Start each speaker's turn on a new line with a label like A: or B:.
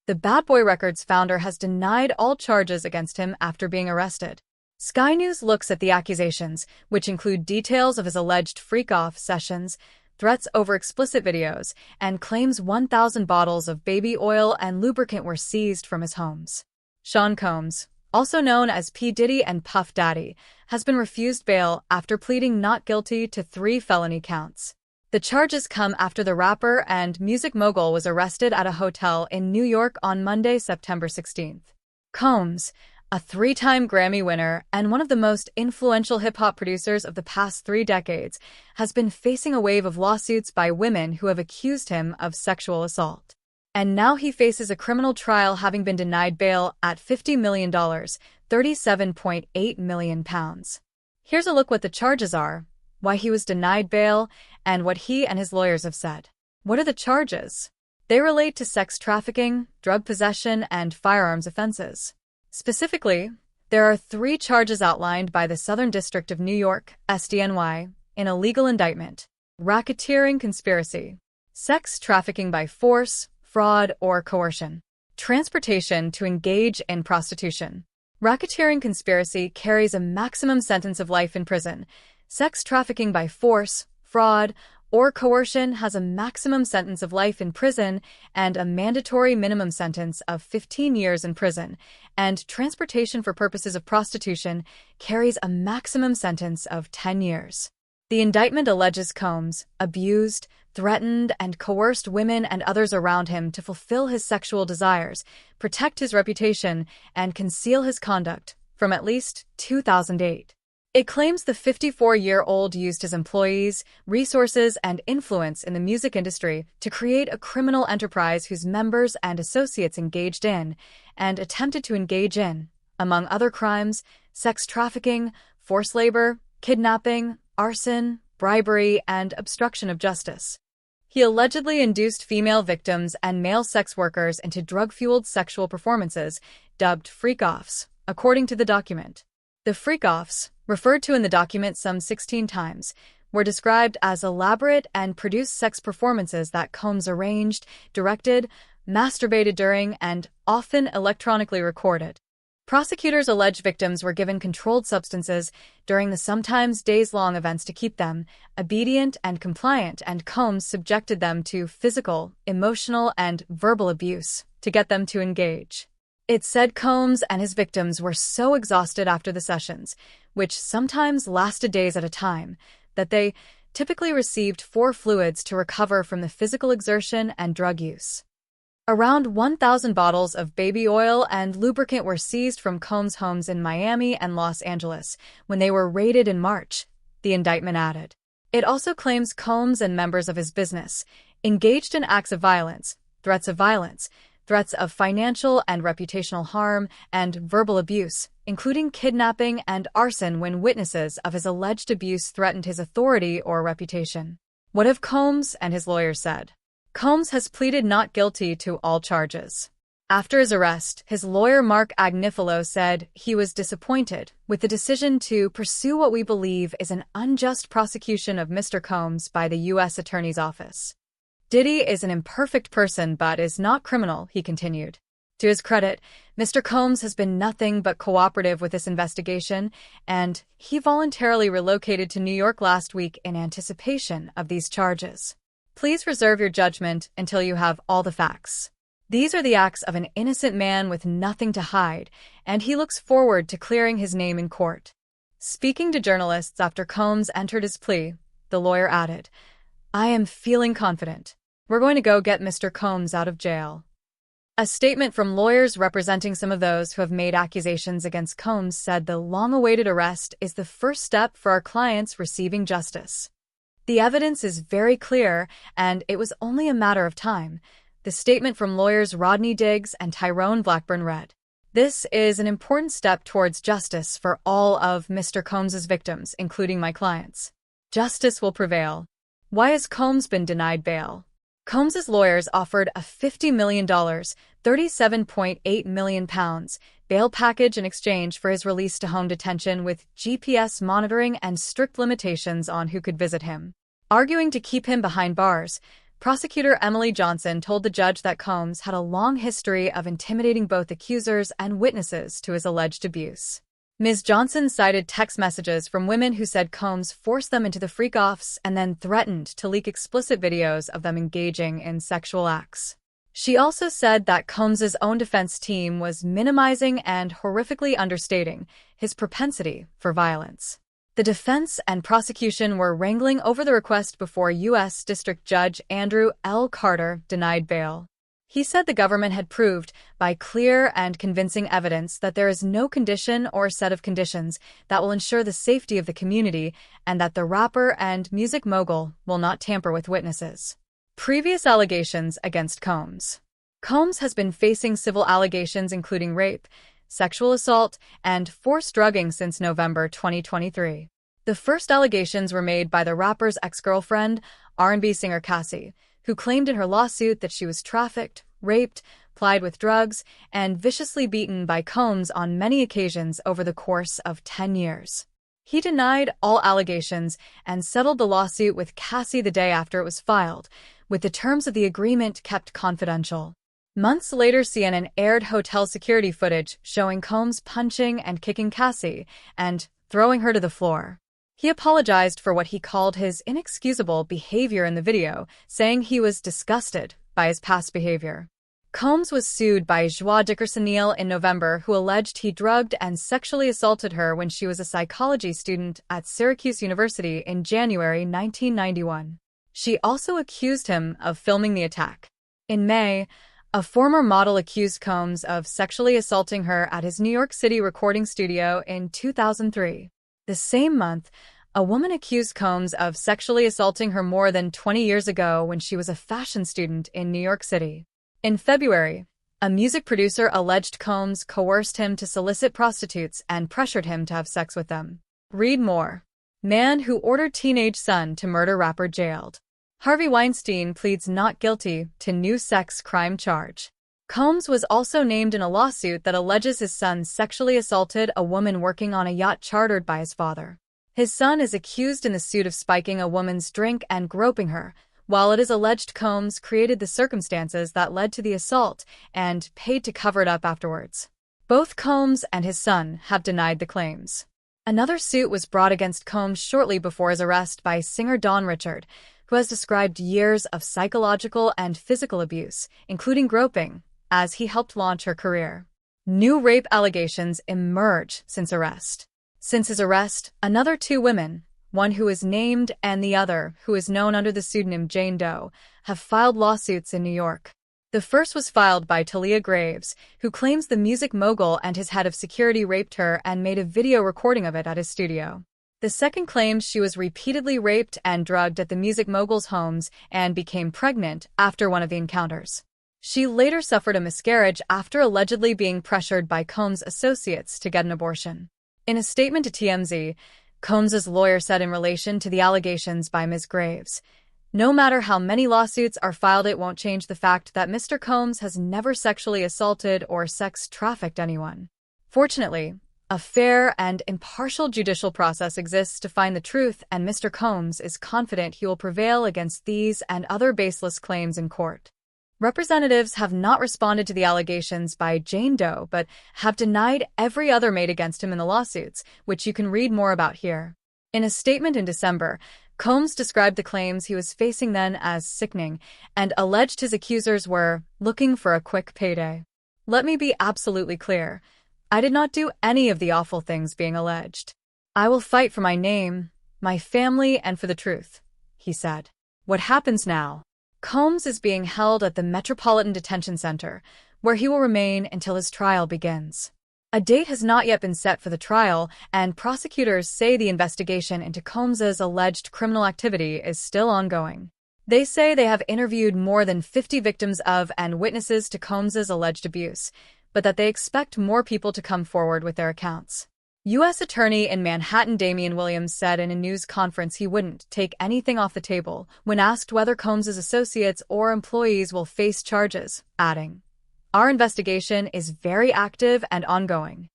A: The Bad Boy Records founder has denied all charges against him after being arrested. Sky News looks at the accusations, which include details of his alleged freak-off sessions, threats over explicit videos, and claims 1,000 bottles of baby oil and lubricant were seized from his homes. Sean Combs, also known as P. Diddy and Puff Daddy, has been refused bail after pleading not guilty to 3 felony counts. The charges come after the rapper and music mogul was arrested at a hotel in New York on Monday, September 16th. Combs, a 3-time Grammy winner and one of the most influential hip-hop producers of the past 3 decades, has been facing a wave of lawsuits by women who have accused him of sexual assault. And now he faces a criminal trial, having been denied bail at $50 million, £37.8 million. Here's a look what the charges are, why he was denied bail, and what he and his lawyers have said. What are the charges? They relate to sex trafficking, drug possession, and firearms offenses. Specifically, there are 3 charges outlined by the Southern District of New York, SDNY, in a legal indictment: racketeering conspiracy, sex trafficking by force, fraud, or coercion, transportation to engage in prostitution. Racketeering conspiracy carries a maximum sentence of life in prison. Sex trafficking by force, fraud, or coercion has a maximum sentence of life in prison and a mandatory minimum sentence of 15 years in prison, and transportation for purposes of prostitution carries a maximum sentence of 10 years. The indictment alleges Combs abused, threatened, and coerced women and others around him to fulfill his sexual desires, protect his reputation, and conceal his conduct from at least 2008. It claims the 54-year-old used his employees, resources, and influence in the music industry to create a criminal enterprise whose members and associates engaged in, and attempted to engage in, among other crimes, sex trafficking, forced labor, kidnapping, arson, bribery, and obstruction of justice. He allegedly induced female victims and male sex workers into drug-fueled sexual performances, dubbed freak-offs, according to the document. The freak-offs, referred to in the document some 16 times, were described as elaborate and produced sex performances that Combs arranged, directed, masturbated during, and often electronically recorded. Prosecutors allege victims were given controlled substances during the sometimes days-long events to keep them obedient and compliant, and Combs subjected them to physical, emotional, and verbal abuse to get them to engage. It said Combs and his victims were so exhausted after the sessions, which sometimes lasted days at a time, that they typically received 4 fluids to recover from the physical exertion and drug use. Around 1,000 bottles of baby oil and lubricant were seized from Combs' homes in Miami and Los Angeles when they were raided in March, the indictment added. It also claims Combs and members of his business engaged in acts of violence, threats of financial and reputational harm, and verbal abuse, including kidnapping and arson when witnesses of his alleged abuse threatened his authority or reputation. What have Combs and his lawyers said? Combs has pleaded not guilty to all charges. After his arrest, his lawyer Mark Agnifilo said he was disappointed with the decision to pursue what we believe is an unjust prosecution of Mr. Combs by the U.S. Attorney's Office. Diddy is an imperfect person but is not criminal, he continued. To his credit, Mr. Combs has been nothing but cooperative with this investigation, and he voluntarily relocated to New York last week in anticipation of these charges. Please reserve your judgment until you have all the facts. These are the acts of an innocent man with nothing to hide, and he looks forward to clearing his name in court. Speaking to journalists after Combs entered his plea, the lawyer added, "I am feeling confident. We're going to go get Mr. Combs out of jail." A statement from lawyers representing some of those who have made accusations against Combs said the long-awaited arrest is the first step for our clients receiving justice. The evidence is very clear, and it was only a matter of time, the statement from lawyers Rodney Diggs and Tyrone Blackburn read. This is an important step towards justice for all of Mr. Combs's victims, including my clients. Justice will prevail. Why has Combs been denied bail? Combs's lawyers offered a $50 million, £37.8 million bail package in exchange for his release to home detention with GPS monitoring and strict limitations on who could visit him. Arguing to keep him behind bars, Prosecutor Emily Johnson told the judge that Combs had a long history of intimidating both accusers and witnesses to his alleged abuse. Ms. Johnson cited text messages from women who said Combs forced them into the freak-offs and then threatened to leak explicit videos of them engaging in sexual acts. She also said that Combs's own defense team was minimizing and horrifically understating his propensity for violence. The defense and prosecution were wrangling over the request before U.S. District Judge Andrew L. Carter denied bail. He said the government had proved, by clear and convincing evidence, that there is no condition or set of conditions that will ensure the safety of the community and that the rapper and music mogul will not tamper with witnesses. Previous allegations against Combs. Combs has been facing civil allegations including rape, sexual assault, and forced drugging since November 2023. The first allegations were made by the rapper's ex-girlfriend, R&B singer Cassie, who claimed in her lawsuit that she was trafficked, raped, plied with drugs, and viciously beaten by Combs on many occasions over the course of 10 years. He denied all allegations and settled the lawsuit with Cassie the day after it was filed, with the terms of the agreement kept confidential. Months later, CNN aired hotel security footage showing Combs punching and kicking Cassie and throwing her to the floor. He apologized for what he called his inexcusable behavior in the video, saying he was disgusted by his past behavior. Combs was sued by Joie Dickerson-Neal in November, who alleged he drugged and sexually assaulted her when she was a psychology student at Syracuse University in January 1991. She also accused him of filming the attack. In May, a former model accused Combs of sexually assaulting her at his New York City recording studio in 2003. The same month, a woman accused Combs of sexually assaulting her more than 20 years ago when she was a fashion student in New York City. In February, a music producer alleged Combs coerced him to solicit prostitutes and pressured him to have sex with them. Read more. Man who ordered teenage son to murder rapper jailed. Harvey Weinstein pleads not guilty to new sex crime charge. Combs was also named in a lawsuit that alleges his son sexually assaulted a woman working on a yacht chartered by his father. His son is accused in the suit of spiking a woman's drink and groping her, while it is alleged Combs created the circumstances that led to the assault and paid to cover it up afterwards. Both Combs and his son have denied the claims. Another suit was brought against Combs shortly before his arrest by singer Dawn Richard, who has described years of psychological and physical abuse, including groping, as he helped launch her career. New rape allegations emerge since arrest. Since his arrest, another two women, one who is named and the other, who is known under the pseudonym Jane Doe, have filed lawsuits in New York. The first was filed by Talia Graves, who claims the music mogul and his head of security raped her and made a video recording of it at his studio. The second claims she was repeatedly raped and drugged at the music mogul's homes and became pregnant after one of the encounters. She later suffered a miscarriage after allegedly being pressured by Combs' associates to get an abortion. In a statement to TMZ, Combs' lawyer said in relation to the allegations by Ms. Graves, "No matter how many lawsuits are filed, it won't change the fact that Mr. Combs has never sexually assaulted or sex trafficked anyone. Fortunately, a fair and impartial judicial process exists to find the truth, and Mr. Combs is confident he will prevail against these and other baseless claims in court." Representatives have not responded to the allegations by Jane Doe but have denied every other made against him in the lawsuits, which you can read more about here. In a statement in December, Combs described the claims he was facing then as sickening and alleged his accusers were looking for a quick payday. "Let me be absolutely clear. I did not do any of the awful things being alleged. I will fight for my name, my family, and for the truth," he said. What happens now? Combs is being held at the Metropolitan Detention Center, where he will remain until his trial begins. A date has not yet been set for the trial, and prosecutors say the investigation into Combs's alleged criminal activity is still ongoing. They say they have interviewed more than 50 victims of and witnesses to Combs's alleged abuse, but that they expect more people to come forward with their accounts. U.S. Attorney in Manhattan Damian Williams said in a news conference he wouldn't take anything off the table when asked whether Combs's associates or employees will face charges, adding, "Our investigation is very active and ongoing."